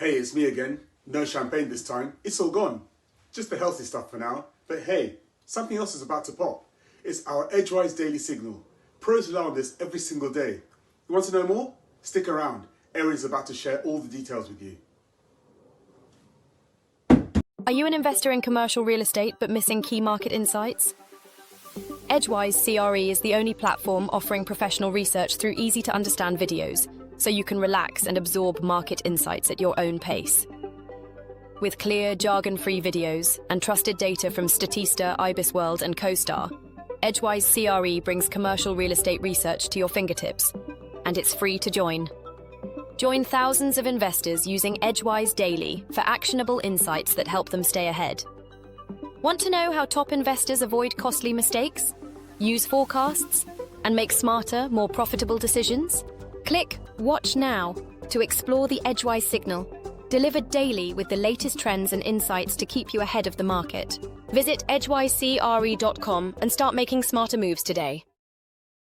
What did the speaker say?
Hey, it's me again. No champagne this time. It's all gone. Just the healthy stuff for now. But hey, something else is about to pop. It's our Edgewise Daily Signal. Pros rely on this every single day. You want to know more? Stick around. Erin's about to share all the details with you. Are you an investor in commercial real estate but missing key market insights? Edgewise CRE is the only platform offering professional research through easy-to-understand videos, so you can relax and absorb market insights at your own pace. With clear, jargon-free videos and trusted data from Statista, IBISWorld and CoStar, Edgewise CRE brings commercial real estate research to your fingertips, and it's free to join. Join thousands of investors using Edgewise Daily for actionable insights that help them stay ahead. Want to know how top investors avoid costly mistakes, use forecasts, and make smarter, more profitable decisions? Click Watch Now to explore the Edgewise Signal, delivered daily with the latest trends and insights to keep you ahead of the market. Visit edgewisecre.com and start making smarter moves today.